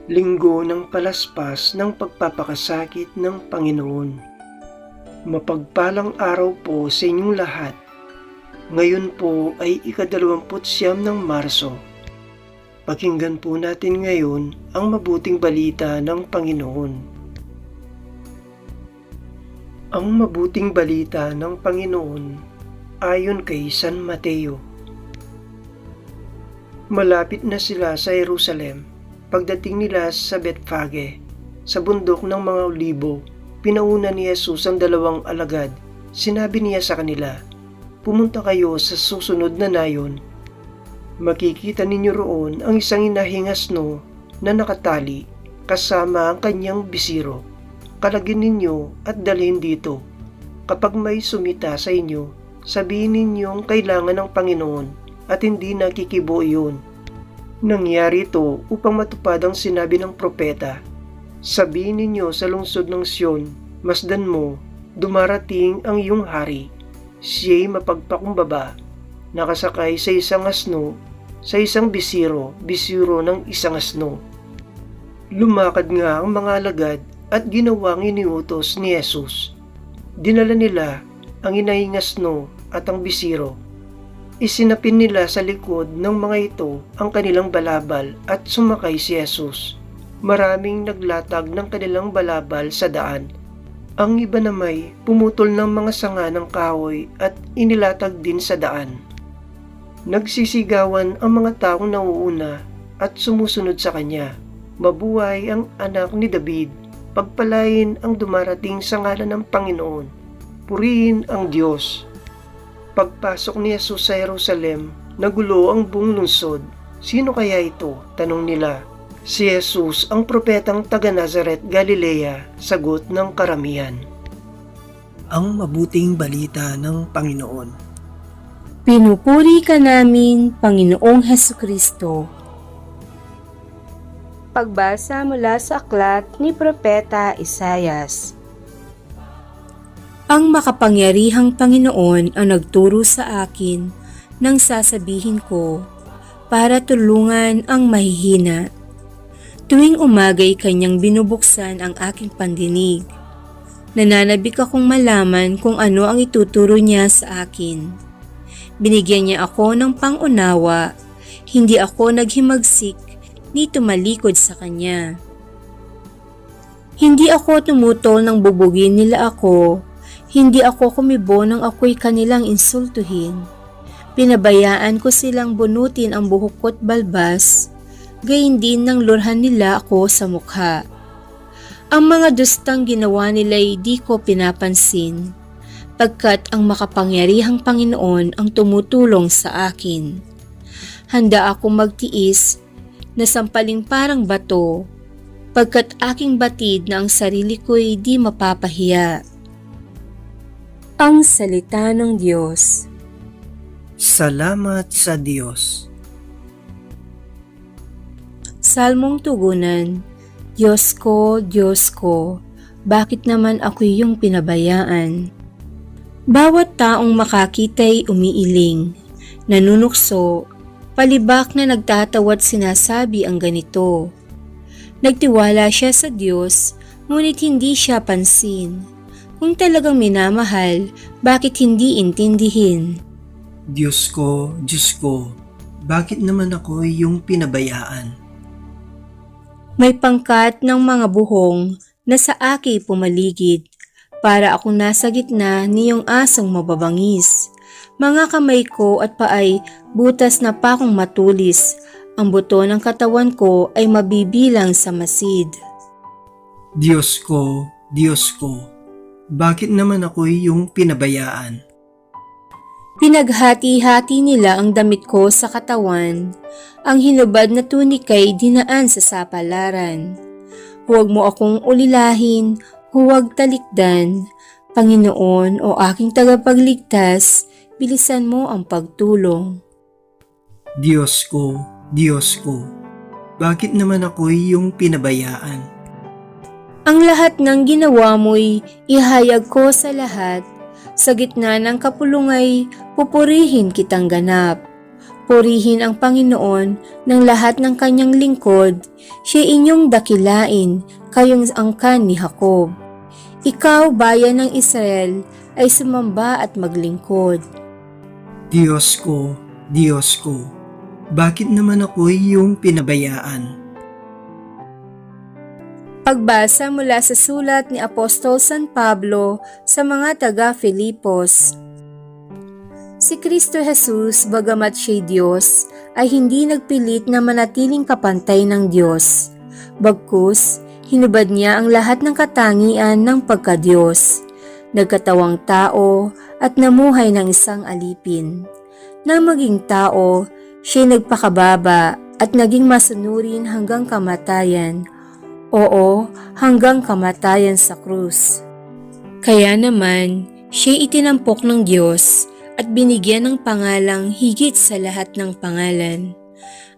Linggo ng palaspas ng pagpapakasakit ng Panginoon. Mapagpalang araw po sa inyong lahat. Ngayon po ay ika-29 ng Marso. Pakinggan po natin ngayon ang mabuting balita ng Panginoon. Ang mabuting balita ng Panginoon ayon kay San Mateo. Malapit na sila sa Jerusalem. Pagdating nila sa Bethphage, sa bundok ng mga Olibo, pinauna ni Jesus ang 2 alagad. Sinabi niya sa kanila, "Pumunta kayo sa susunod na nayon. Makikita ninyo roon ang isang inahingasno na nakatali kasama ang kanyang bisiro. Kalagin ninyo at dalhin dito. Kapag may sumita sa inyo, sabihin ninyong kailangan ng Panginoon at hindi nakikibo iyon." Nangyari ito upang matupad ang sinabi ng propeta. Sabihin ninyo sa lungsod ng Sion, masdan mo, dumarating ang iyong hari. Siya'y mapagpakumbaba, nakasakay sa isang asno, sa isang bisiro ng isang asno. Lumakad nga ang mga alagad at ginawang iniutos ni Jesus. Dinala nila ang inahingasno at ang bisiro. Isinapin nila sa likod ng mga ito ang kanilang balabal at sumakay si Jesus. Maraming naglatag ng kanilang balabal sa daan. Ang iba namay pumutol ng mga sanga ng kahoy at inilatag din sa daan. Nagsisigawan ang mga taong nauuna at sumusunod sa kanya. Mabuhay ang anak ni David, pagpalain ang dumarating sa ngalan ng Panginoon. Purihin ang Diyos. Pagpasok ni Jesus sa Jerusalem, nagulo ang buong lungsod. Sino kaya ito? Tanong nila. Si Jesus, ang propetang taga Nazaret, Galilea, sagot ng karamihan. Ang mabuting balita ng Panginoon. Pinupuri ka namin, Panginoong Hesukristo. Pagbasa mula sa aklat ni Propeta Isayas. Ang makapangyarihang Panginoon ang nagturo sa akin nang sasabihin ko para tulungan ang mahihina. Tuwing umaga'y kanyang binubuksan ang aking pandinig. Nananabik akong malaman kung ano ang ituturo niya sa akin. Binigyan niya ako ng pangunawa, hindi ako naghimagsik ni tumalikod sa kanya. Hindi ako tumutol nang bubugin nila ako. Hindi ako kumibo nang ako'y kanilang insultuhin. Pinabayaan ko silang bunutin ang buhok ko't balbas, gayon din nang lurhan nila ako sa mukha. Ang mga dustang ginawa nila'y di ko pinapansin, pagkat ang makapangyarihang Panginoon ang tumutulong sa akin. Handa akong magtiis na sampaling parang bato, pagkat aking batid na ang sarili ko'y di mapapahiya. Ang salita ng Diyos. Salamat sa Diyos. Salmong tugunan. Diyos ko, bakit naman ako iyong pinabayaan? Bawat taong makakita'y umiiling, nanunukso, palibak na nagtatawat sinasabi ang ganito. Nagtiwala siya sa Diyos, ngunit hindi siya pansin. Kung talagang minamahal, bakit hindi intindihin? Diyos ko, bakit naman ako iyong pinabayaan? May pangkat ng mga buhong na sa aki pumaligid, para akong nasa gitna niyong asong mababangis. Mga kamay ko at paay butas na pa akong matulis, ang buto ng katawan ko ay mabibilang sa masid. Diyos ko, bakit naman ako iyong pinabayaan? Pinaghati-hati nila ang damit ko sa katawan, ang hinubad na tunika'y dinaan sa sapalaran. Huwag mo akong ulilahin, huwag talikdan. Panginoon o aking tagapagligtas, bilisan mo ang pagtulong. Diyos ko, bakit naman ako iyong pinabayaan? Ang lahat ng ginawa mo'y ihayag ko sa lahat. Sa gitna ng kapulungay, pupurihin kitang ganap. Purihin ang Panginoon ng lahat ng kanyang lingkod, siya inyong dakilain, kayong angkan ni Jacob. Ikaw, bayan ng Israel, ay sumamba at maglingkod. Diyos ko, bakit naman ako iyong pinabayaan? Pagbasa mula sa sulat ni Apostol San Pablo sa mga taga-Filipos. Si Kristo Jesus, bagamat siya'y Diyos, ay hindi nagpilit na manatiling kapantay ng Diyos. Bagkus, hinubad niya ang lahat ng katangian ng pagka-Diyos. Nagkatawang tao at namuhay ng isang alipin. Nang maging tao, siya'y nagpakababa at naging masunurin hanggang kamatayan. Oo, hanggang kamatayan sa krus. Kaya naman, siya'y itinampok ng Diyos at binigyan ng pangalang higit sa lahat ng pangalan.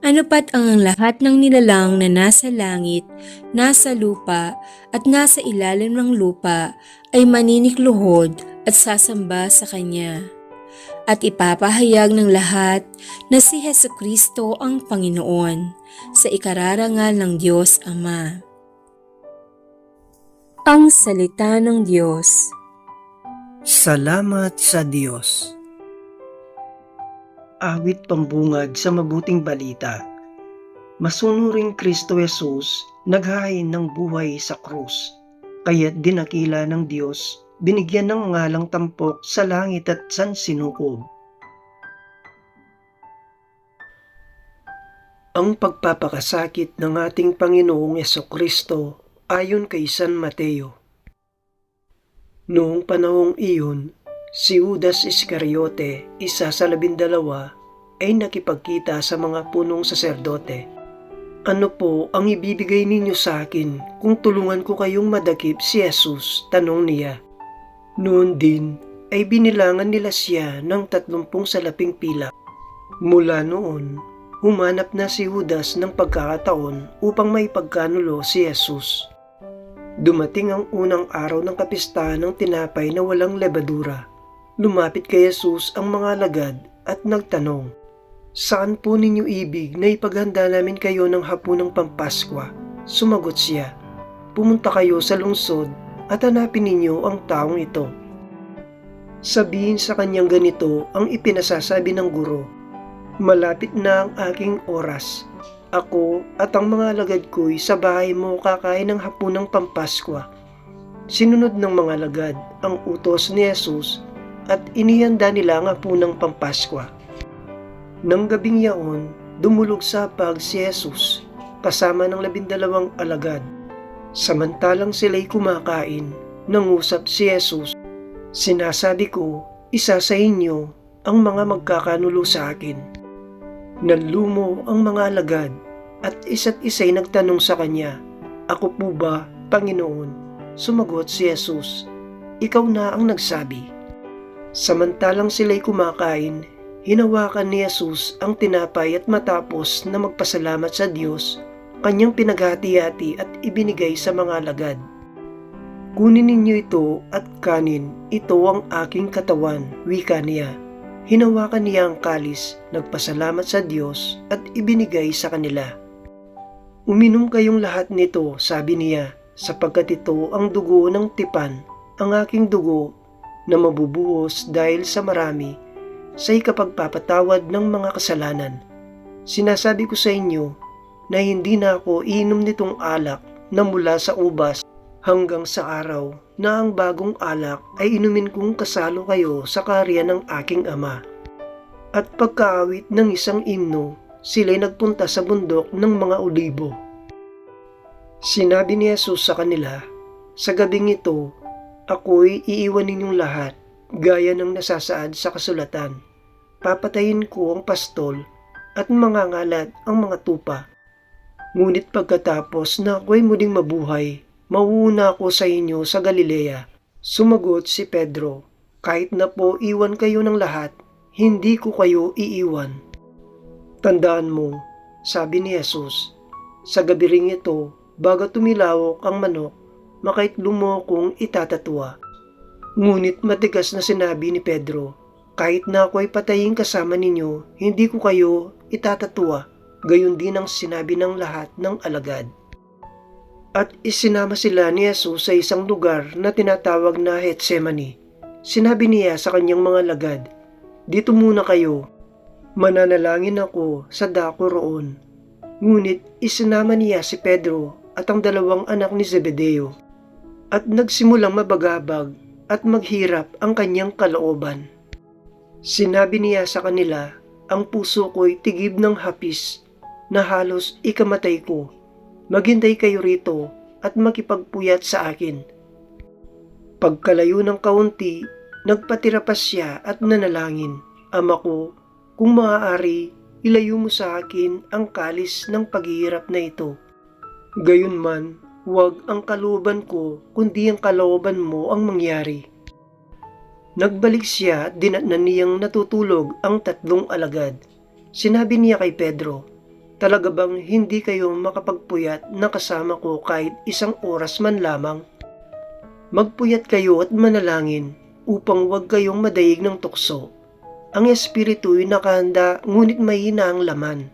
Ano pat ang lahat ng nilalang na nasa langit, nasa lupa, at nasa ilalim ng lupa ay maninikluhod at sasamba sa Kanya. At ipapahayag ng lahat na si Hesukristo ang Panginoon sa ikararangal ng Diyos Ama. Ang Salita ng Diyos. Salamat sa Diyos. Awit pambungad sa mabuting balita. Masunuring Kristo Jesus naghain ng buhay sa krus, kaya't dinakila ng Diyos, binigyan ng ngalang tampok sa langit at sansinukob. Ang pagpapakasakit ng ating Panginoong Hesukristo ayon kay San Mateo. Noong panahong iyon, si Judas Iscariote, isa sa 12, ay nakipagkita sa mga punong saserdote. Ano po ang ibibigay ninyo sa akin kung tulungan ko kayong madakip si Jesus? Tanong niya. Noon din ay binilangan nila siya ng 30 salaping pilak. Mula noon, humanap na si Judas ng pagkakataon upang maipagkanulo si Jesus. Dumating ang unang araw ng kapistahan ng tinapay na walang lebadura. Lumapit kay Jesus ang mga alagad at nagtanong, "Saan po ninyo ibig na ipaghanda namin kayo ng hapunang Pampaskwa?" Sumagot siya, "Pumunta kayo sa lungsod at hanapin ninyo ang taong ito. Sabihin sa kanyang ganito ang ipinasasabi ng guro, malapit na ang aking oras. Ako at ang mga alagad ko'y sa bahay mo kakain ng hapunang Pampaskwa." Sinunod ng mga alagad ang utos ni Jesus at inihanda nila ang hapunang Pampaskwa. Nang gabing yaon, dumulog sa hapag si Jesus kasama ng 12 alagad. Samantalang sila'y kumakain, nangusap si Jesus, "Sinasabi ko, isa sa inyo ang mga magkakanulo sa akin." Nanlumo ang mga alagad at isa't isa'y nagtanong sa kanya, "Ako po ba, Panginoon?" Sumagot si Jesus, "Ikaw na ang nagsabi." Samantalang sila'y kumakain, hinawakan ni Jesus ang tinapay at matapos na magpasalamat sa Diyos, kanyang pinaghati-hati at ibinigay sa mga alagad. "Kunin ninyo ito at kanin, ito ang aking katawan," wika niya. Hinawakan niya ang kalis, nagpasalamat sa Diyos at ibinigay sa kanila. "Uminom kayong lahat nito," sabi niya, "sapagkat ito ang dugo ng tipan, ang aking dugo na mabubuhos dahil sa marami sa ikapagpapatawad ng mga kasalanan. Sinasabi ko sa inyo na hindi na ako iinom nitong alak na mula sa ubas hanggang sa araw na ang bagong alak ay inumin kong kasalo kayo sa kaharian ng aking Ama." At pagkaawit ng isang imno, sila'y nagpunta sa bundok ng mga olibo. Sinabi ni Jesus sa kanila, "Sa gabing ito, ako'y iiwan ninyong lahat, gaya ng nasasaad sa kasulatan. Papatayin ko ang pastol at mangangalat ang mga tupa. Ngunit pagkatapos na ako'y muling mabuhay, mauuna ako sa inyo sa Galilea." Sumagot si Pedro, "Kahit na po iwan kayo ng lahat, hindi ko kayo iiwan." "Tandaan mo," sabi ni Jesus, "sa gabi ring ito, bago tumilawok ang manok, makaitlong mo kong itatatwa." Ngunit matigas na sinabi ni Pedro, Kahit na ako ay patayin kasama ninyo, hindi ko kayo itatatuwa. Gayon din ang sinabi ng lahat ng alagad. At isinama sila ni Jesus sa isang lugar na tinatawag na Getsemani. Sinabi niya sa kanyang mga alagad, "Dito muna kayo. Mananalangin ako sa dako roon." Ngunit isinama niya si Pedro at ang dalawang anak ni Zebedeo at nagsimulang mabagabag at maghirap ang kanyang kalooban. Sinabi niya sa kanila, "Ang puso ko'y tigib ng hapis na halos ikamatay ko. Maghintay kayo rito at makipagpuyat sa akin." Pagkalayo ng kaunti, nagpatira pa siya at nanalangin, "Ama ko, kung maaari, ilayo mo sa akin ang kalis ng paghihirap na ito. Gayunman, huwag ang kalooban ko, kundi ang kalooban mo ang mangyari." Nagbalik siya at dinatnan niyang natutulog ang tatlong alagad. Sinabi niya kay Pedro, "Talaga bang hindi kayo makapagpuyat na kasama ko kahit isang oras man lamang? Magpuyat kayo at manalangin upang huwag kayong madaig ng tukso. Ang espiritu'y nakahanda ngunit mahina ang laman."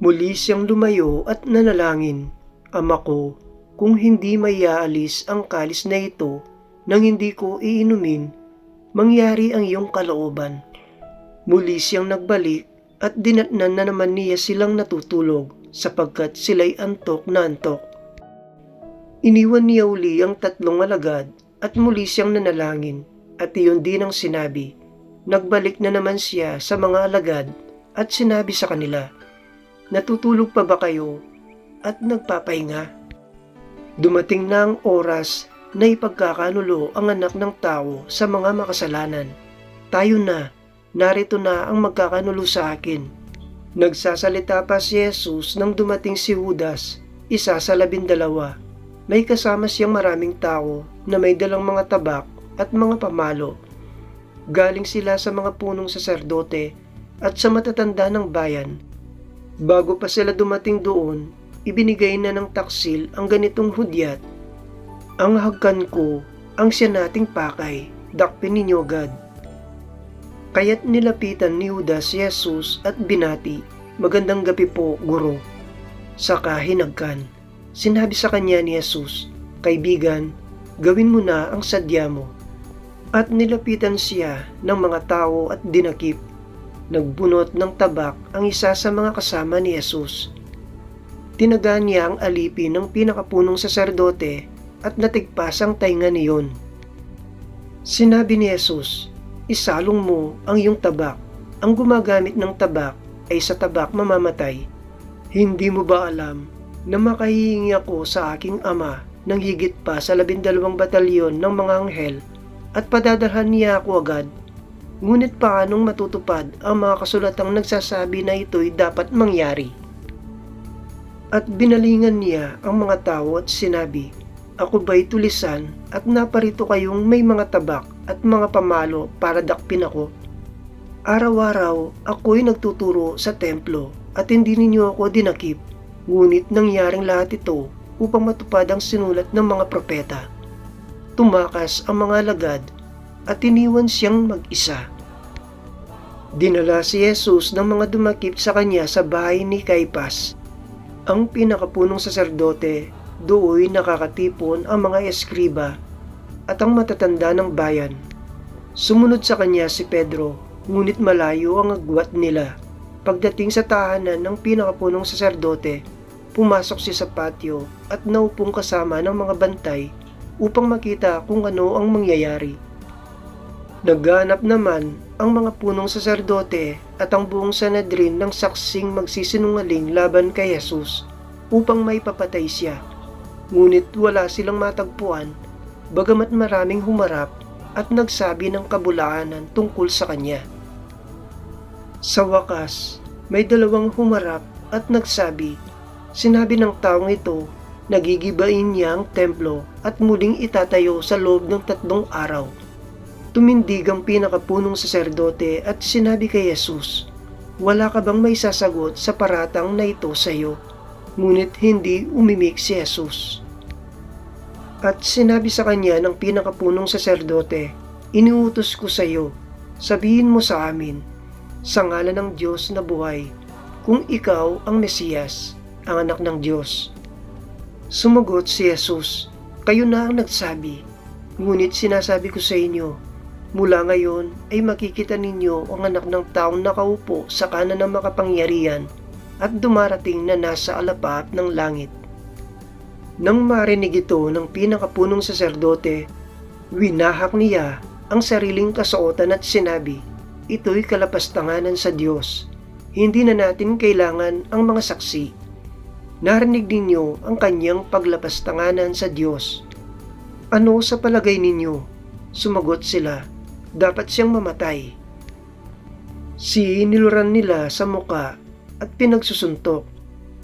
Muli siyang lumayo at nanalangin, "Ama ko, kung hindi maiaalis ang kalis na ito nang hindi ko iinumin, mangyari ang iyong kalooban." Muli siyang nagbalik at dinatnan na naman niya silang natutulog sapagkat sila'y antok na antok. Iniwan niya uli ang tatlong alagad at muli siyang nanalangin at iyon din ang sinabi. Nagbalik na naman siya sa mga alagad at sinabi sa kanila, "Natutulog pa ba kayo at nagpapahinga? Dumating na ang oras na ipagkakanulo ang anak ng tao sa mga makasalanan. Tayo na, narito na ang magkakanulo sa akin." Nagsasalita pa si Jesus nang dumating si Judas, isa sa 12. May kasama siyang maraming tao na may dalang mga tabak at mga pamalo. Galing sila sa mga punong saserdote at sa matatanda ng bayan. Bago pa sila dumating doon, ibinigay na ng taksil ang ganitong hudyat, "Ang hagkan ko, ang siya nating pakay, dakpin ninyo agad." Kaya't nilapitan ni Judas si Jesus at binati, "Magandang gabi po, Guro." Saka hinagkan. Sinabi sa kanya ni Jesus, "Kaibigan, gawin mo na ang sadya mo." At nilapitan siya ng mga tao at dinakip. Nagbunot ng tabak ang isa sa mga kasama ni Jesus. Tinagaan niya ang alipin ng pinakapunong saserdote at natigpas ang tainga niyon. Sinabi ni Jesus, "Isalong mo ang iyong tabak. Ang gumagamit ng tabak ay sa tabak mamamatay. Hindi mo ba alam na makahihingi ako sa aking Ama ng higit pa sa 12 batalyon ng mga anghel at padadalhan niya ako agad? Ngunit paanong matutupad ang mga kasulatang nagsasabi na ito'y dapat mangyari?" At binalingan niya ang mga tao at sinabi, "Ako ba'y tulisan at naparito kayong may mga tabak at mga pamalo para dakpin ako? Araw-araw ako'y nagtuturo sa templo at hindi ninyo ako dinakip. Ngunit nangyaring lahat ito upang matupad ang sinulat ng mga propeta." Tumakas ang mga alagad at iniwan siyang mag-isa. Dinala si Jesus ng mga dumakip sa kanya sa bahay ni Caiphas, ang pinakapunong saserdote. Dooy nakakatipon ang mga eskriba at ang matatanda ng bayan. Sumunod sa kanya si Pedro, ngunit malayo ang agwat nila. Pagdating sa tahanan ng pinakapunong saserdote, pumasok siya sa patio at naupong kasama ng mga bantay upang makita kung ano ang mangyayari. Nagganap naman ang mga punong saserdote at ang buong Sanhedrin ng saksing magsisinungaling laban kay Jesus upang maipapatay siya. Ngunit wala silang matagpuan, bagamat maraming humarap at nagsabi ng kabulaanan tungkol sa kanya. Sa wakas, may 2 humarap at nagsabi, "Sinabi ng taong ito, nagigibain niya ang templo at muling itatayo sa loob ng 3 araw." Tumindig ang pinakapunong saserdote at sinabi kay Jesus, "Wala ka bang may sasagot sa paratang na ito sa iyo?" Ngunit hindi umimik si Jesus. At sinabi sa kanya ng pinakapunong saserdote, "Iniutos ko sa iyo sabihin mo sa amin, sa ngalan ng Diyos na buhay, kung ikaw ang Mesiyas, ang anak ng Diyos. Sumagot si Jesus, kayo na ang nagsabi, ngunit sinasabi ko sa inyo, mula ngayon ay makikita ninyo ang anak ng taong nakaupo sa kanan ng makapangyarihan at dumarating na nasa alapap ng langit. Nang marinig ito ng pinakapunong saserdote, winahak niya ang sariling kasuotan at sinabi, ito'y kalapastanganan sa Diyos. Hindi na natin kailangan ang mga saksi. Narinig ninyo ang kanyang paglapastanganan sa Diyos. Ano sa palagay ninyo? Sumagot sila, dapat siyang mamatay. Siniluran nila sa muka at pinagsusuntok.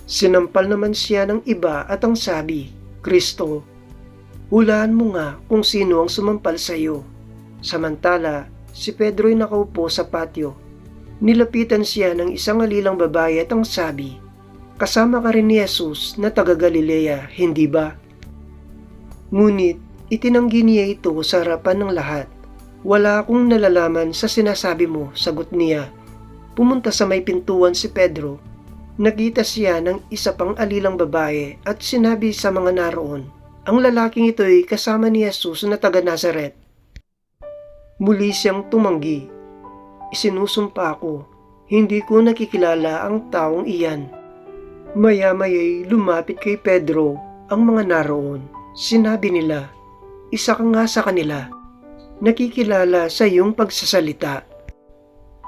Sinampal naman siya ng iba at ang sabi, Kristo, hulaan mo nga kung sino ang sumampal sa iyo. Samantala, si Pedro'y nakaupo sa patio. Nilapitan siya ng isang alilang babae at ang sabi, kasama ka rin ni Jesus na taga Galilea, hindi ba? Ngunit itinanggi niya ito sa harapan ng lahat. Wala akong nalalaman sa sinasabi mo, sagot niya. Pumunta sa may pintuan si Pedro. Nakita siya ng isa pang alilang babae at sinabi sa mga naroon, ang lalaking ito'y kasama ni Jesus na taga Nazaret. Muli siyang tumanggi. Isinusumpa ko, hindi ko nakikilala ang taong iyan. Maya-maya'y lumapit kay Pedro ang mga naroon. Sinabi nila, isa ka nga sa kanila. Nakikilala sa iyong pagsasalita.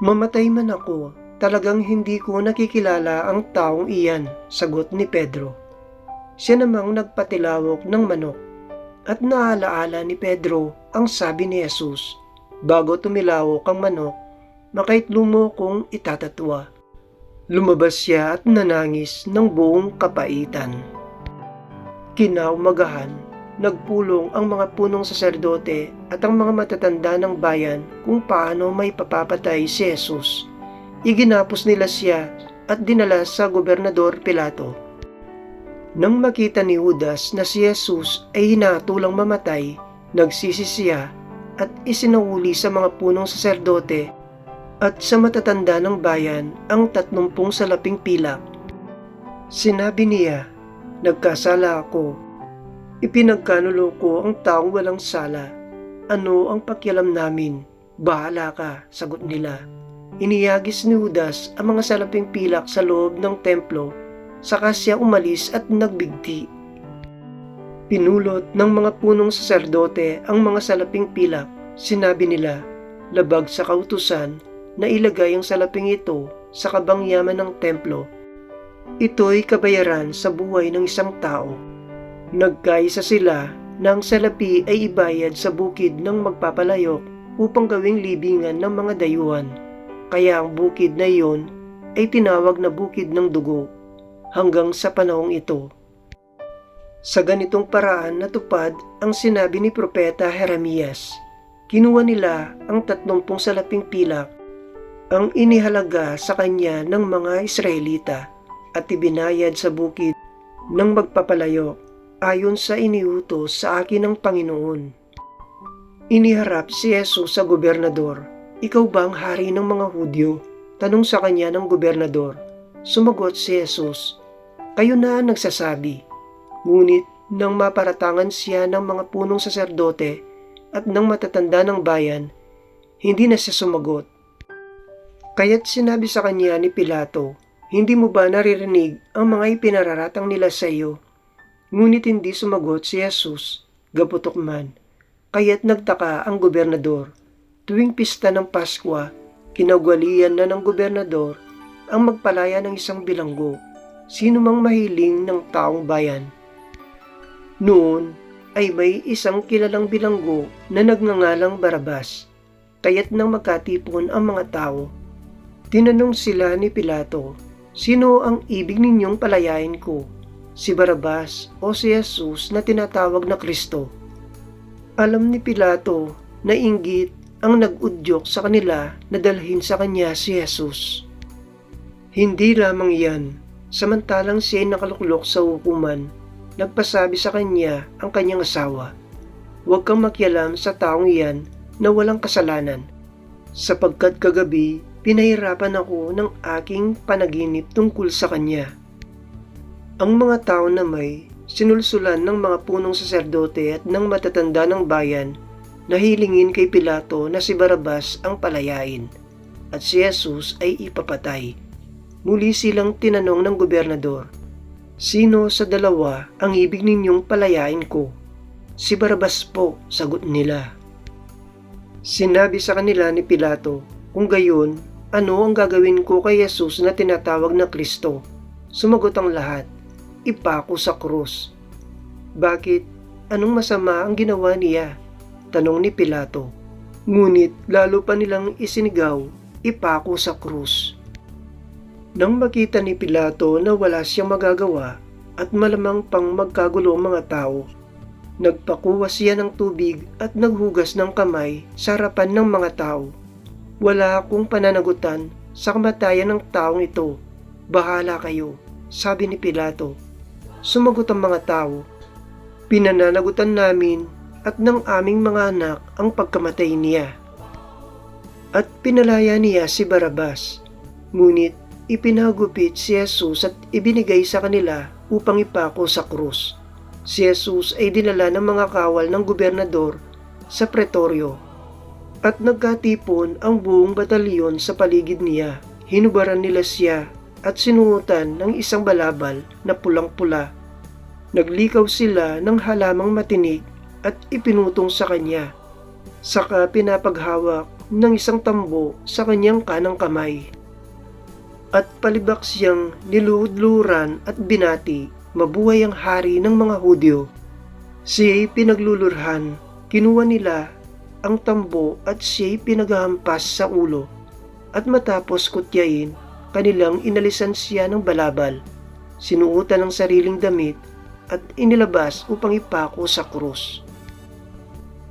Mamatay man ako, talagang hindi ko nakikilala ang taong iyan, sagot ni Pedro. Siya namang nagpatilawok ng manok at naalaala ni Pedro ang sabi ni Jesus, bago tumilawok ang manok, makaitlo mo kong itatatwa. Lumabas siya at nanangis ng buong kapaitan. Kinaumagahan, nagpulong ang mga punong saserdote at ang mga matatanda ng bayan kung paano may papapatay si Jesus. Iginapos nila siya at dinala sa Gobernador Pilato. Nang makita ni Judas na si Jesus ay hinatulang mamatay, nagsisi siya at isinahuli sa mga punong saserdote at sa matatanda ng bayan ang 30 salaping pilak. Sinabi niya, nagkasala ako. Ipinagkanulo ko ang taong walang sala. Ano ang pakialam namin? Bahala ka, sagot nila. Iniyagis ni Judas ang mga salaping pilak sa loob ng templo, saka siya umalis at nagbigti. Pinulot ng mga punong saserdote ang mga salaping pilak. Sinabi nila, labag sa kautusan na ilagay ang salaping ito sa kabangyaman ng templo. Ito'y kabayaran sa buhay ng isang tao. Nagkaisa sila na ang salapi ay ibayad sa bukid ng magpapalayok upang gawing libingan ng mga dayuhan. Kaya ang bukid na iyon ay tinawag na bukid ng dugo hanggang sa panahong ito. Sa ganitong paraan natupad ang sinabi ni Propeta Jeremias. Kinuha nila ang 30 salaping pilak, ang inihalaga sa kanya ng mga Israelita at ibinayad sa bukid ng magpapalayok ayon sa iniutos sa akin ng Panginoon. Iniharap si Jesus sa gobernador. Ikaw ba ang hari ng mga Hudyo? Tanong sa kanya ng gobernador. Sumagot si Jesus, kayo na ang nagsasabi. Ngunit nang maparatangan siya ng mga punong saserdote at ng matatanda ng bayan, hindi na siya sumagot. Kaya't sinabi sa kanya ni Pilato, hindi mo ba naririnig ang mga ipinararatang nila sa iyo? Ngunit hindi sumagot si Jesus, gaputok man. Kaya't nagtaka ang gobernador. Tuwing pista ng Paskwa, kinagwalian na ng gobernador ang magpalaya ng isang bilanggo, sino mang mahiling ng taong bayan. Noon ay may isang kilalang bilanggo na nagngangalang Barabas. Kaya't nang magkatipon ang mga tao, tinanong sila ni Pilato, sino ang ibig ninyong palayain ko? Si Barabas o si Jesus na tinatawag na Kristo? Alam ni Pilato na inggit ang nag-udyok sa kanila na dalhin sa kanya si Jesus. Hindi lamang iyan, samantalang siya ay nakaluklok sa hukuman, nagpasabi sa kanya ang kanyang asawa, huwag kang makialam sa taong iyan na walang kasalanan. sapagkat kagabi pinahirapan ako ng aking panaginip tungkol sa kanya. Ang mga tao na may sinulsulan ng mga punong saserdote at ng matatanda ng bayan na hilingin kay Pilato na si Barrabas ang palayain at si Jesus ay ipapatay. Muli silang tinanong ng gobernador, "Sino sa dalawa ang ibig ninyong palayain ko?" "Si Barrabas po," sagot nila. Sinabi sa kanila ni Pilato, "Kung gayon, ano ang gagawin ko kay Jesus na tinatawag na Kristo?" Sumagot ang lahat, "Ipako sa krus." "Bakit? Anong masama ang ginawa niya?" tanong ni Pilato. Ngunit lalo pa nilang isinigaw, "Ipako sa krus." Nang makita ni Pilato na wala siyang magagawa at malamang pang magkagulo ang mga tao, nagpakuha siya ng tubig at naghugas ng kamay sa harapan ng mga tao. "Wala akong pananagutan sa kamatayan ng taong ito. Bahala kayo," sabi ni Pilato. Sumagot ang mga tao, "Pinananagutan namin at ng aming mga anak ang pagkamatay niya." At pinalaya niya si Barrabas. Ngunit ipinagupit si Jesus at ibinigay sa kanila upang ipako sa krus. Si Jesus ay dinala ng mga kawal ng gobernador sa pretoryo at nagkatipon ang buong batalyon sa paligid niya. Hinubaran nila siya at sinuotan ng isang balabal na pulang-pula. Naglikaw sila ng halamang matinik at ipinutong sa kanya. Saka pinapaghawak ng isang tambo sa kanyang kanang kamay. At palibak siyang niluhod-luhuran at binati, "Mabuhay ang hari ng mga Hudyo." Siya'y pinaglulurhan, kinuha nila ang tambo at siya'y pinaghahampas sa ulo. At matapos kutyain, kanilang inalisan siya ng balabal, sinuotan ng sariling damit at inilabas upang ipako sa krus.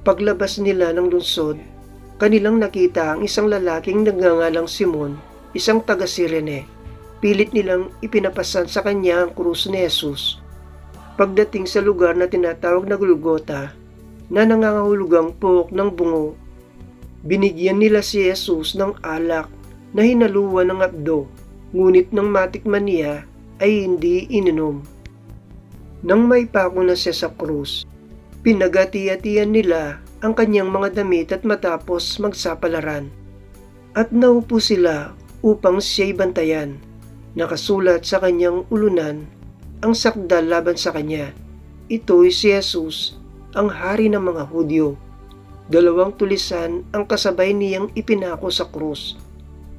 Paglabas nila ng lungsod, kanilang nakita ang isang lalaking nagngangalang Simon, isang taga-Sirene. Pilit nilang ipinapasan sa kanya ang krus ni Jesus. Pagdating sa lugar na tinatawag na Golgota, na nangangahulugang puok ng bungo, binigyan nila si Jesus ng alak na hinaluan ng apdo, ngunit nang matikman niya ay hindi ininom. Nang maipako na siya sa krus, pinagati-atian nila ang kanyang mga damit at matapos magsapalaran. At naupo sila upang siya'y bantayan. Nakasulat sa kanyang ulunan ang sakdal laban sa kanya. Ito'y si Jesus, ang hari ng mga Hudyo. 2 tulisan ang kasabay niyang ipinako sa krus,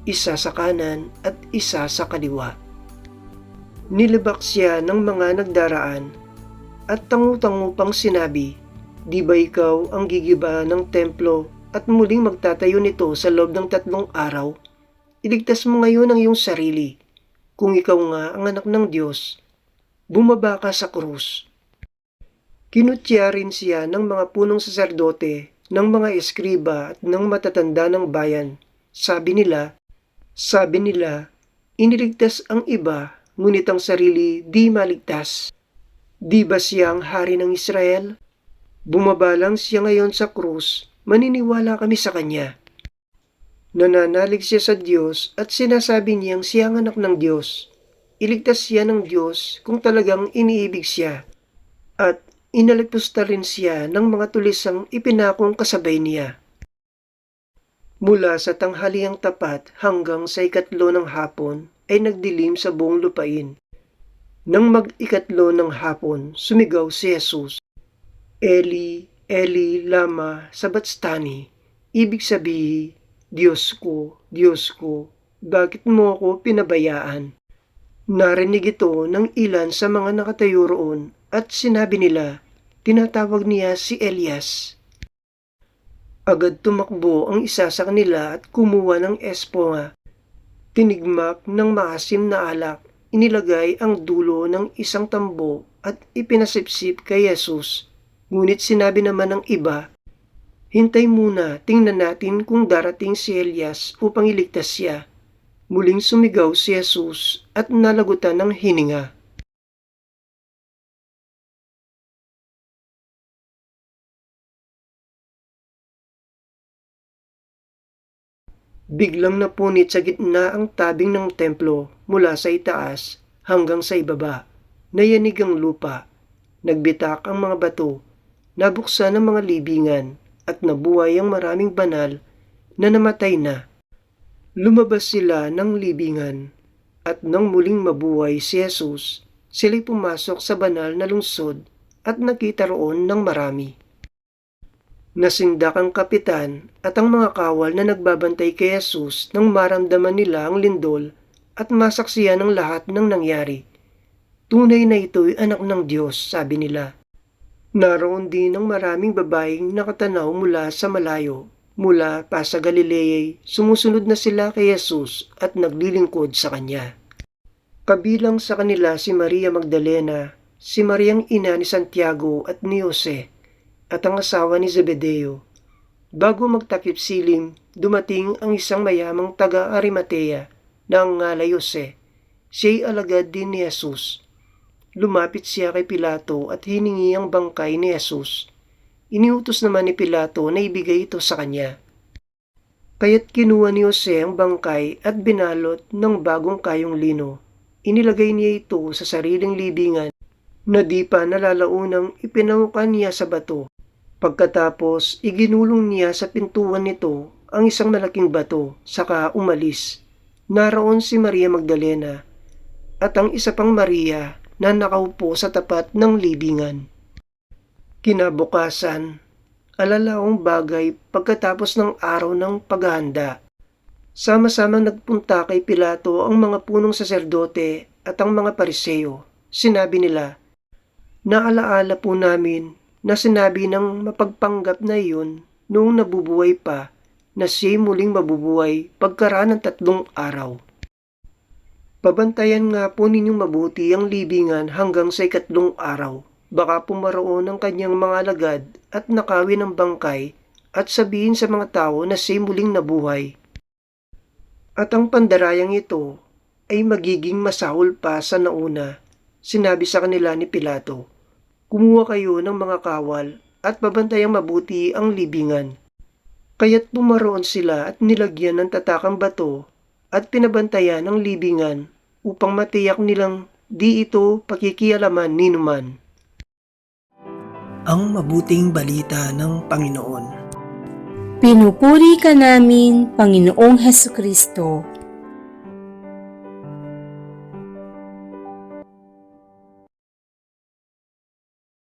isa sa kanan at isa sa kaliwa. Nilibak siya ng mga nagdaraan at tangu-tangu pang sinabi, "Di ba ikaw ang gigiba ng templo at muling magtatayo nito sa loob ng 3 araw? Iligtas mo ngayon ang iyong sarili. Kung ikaw nga ang anak ng Diyos, bumaba ka sa krus." Kinutya rin siya ng mga punong saserdote, ng mga eskriba at ng matatanda ng bayan. Sabi nila, "Iniligtas ang iba, ngunit ang sarili di maligtas. Di ba siya ang hari ng Israel? Bumaba lang siya ngayon sa krus, maniniwala kami sa kanya." Nananalig siya sa Diyos at sinasabi niyang siya ang anak ng Diyos. Iligtas siya ng Diyos kung talagang iniibig siya. At inalipusta rin siya ng mga tulisang ipinakong kasabay niya. Mula sa tanghaliang tapat hanggang sa 3 ng hapon ay nagdilim sa buong lupain. Nang mag-3 ng hapon, sumigaw si Jesus, "Eli, Eli, lama sabachthani?" Ibig sabihin, Diyos ko, bakit mo ako pinabayaan?" Narinig ito ng ilan sa mga nakatayo roon at sinabi nila, tinatawag niya si Elias. Agad tumakbo ang isa sa kanila at kumuha ng esponga. Tinigmak ng maasim na alak, inilagay ang dulo ng isang tambo at ipinasipsip kay Jesus. Ngunit sinabi naman ng iba, "Hintay muna, tingnan natin kung darating si Elias upang iligtas siya." Muling sumigaw si Jesus at nalagutan ng hininga. Biglang napunit sa gitna ang tabing ng templo mula sa itaas hanggang sa ibaba. Nayanig ang lupa, nagbitak ang mga bato, nabuksan ang mga libingan at nabuhay ang maraming banal na namatay na. Lumabas sila ng libingan at nang muling mabuhay si Jesus, sila'y pumasok sa banal na lungsod at nakita roon ng marami. Nasindak ang kapitan at ang mga kawal na nagbabantay kay Jesus nang maramdaman nila ang lindol at masaksiyan ang lahat ng nangyari. Tunay na ito'y anak ng Diyos, sabi nila. Naroon din ang maraming babaeng nakatanaw mula sa malayo, mula pa sa Galilea, sumusunod na sila kay Jesus at naglilingkod sa Kanya. Kabilang sa kanila si Maria Magdalena, si Mariang ina ni Santiago at ni Jose, at ang asawa ni Zebedeo. Bago magtakip silim, dumating ang isang mayamang taga-Arimatea na ang ngalay Jose. Siya'y alagad din ni Jesus. Lumapit siya kay Pilato at hiningi ang bangkay ni Jesus. Iniutos naman ni Pilato na ibigay ito sa kanya. Kaya't kinuha ni Jose ang bangkay at binalot ng bagong kayong lino. Inilagay niya ito sa sariling libingan na di pa nalalaunang ipinahukan niya sa bato. Pagkatapos, iginulong niya sa pintuan nito ang isang malaking bato, saka umalis. Naroon si Maria Magdalena at ang isa pang Maria na nakaupo sa tapat ng libingan. Kinabukasan, alalaong bagay pagkatapos ng araw ng paghahanda. Sama-samang nagpunta kay Pilato ang mga punong saserdote at ang mga pariseo. Sinabi nila, "Naalaala po namin na sinabi ng mapagpanggap na iyon noong nabubuhay pa na siya'y muling mabubuhay pagkaraan ng 3 araw. Pabantayan nga po ninyong mabuti ang libingan hanggang sa 3 araw. Baka pumaroon ang kanyang mga alagad at nakawin ang bangkay at sabihin sa mga tao na siya'y muling nabuhay. At ang pandarayang ito ay magiging masahol pa sa nauna." Sinabi sa kanila ni Pilato, "Kumuha kayo ng mga kawal at babantayang mabuti ang libingan." Kaya't pumaroon sila at nilagyan ng tatakang bato at pinabantayan ang libingan upang matiyak nilang di ito pakikialaman ninuman. Ang mabuting balita ng Panginoon. Pinupuri ka namin, Panginoong Hesukristo.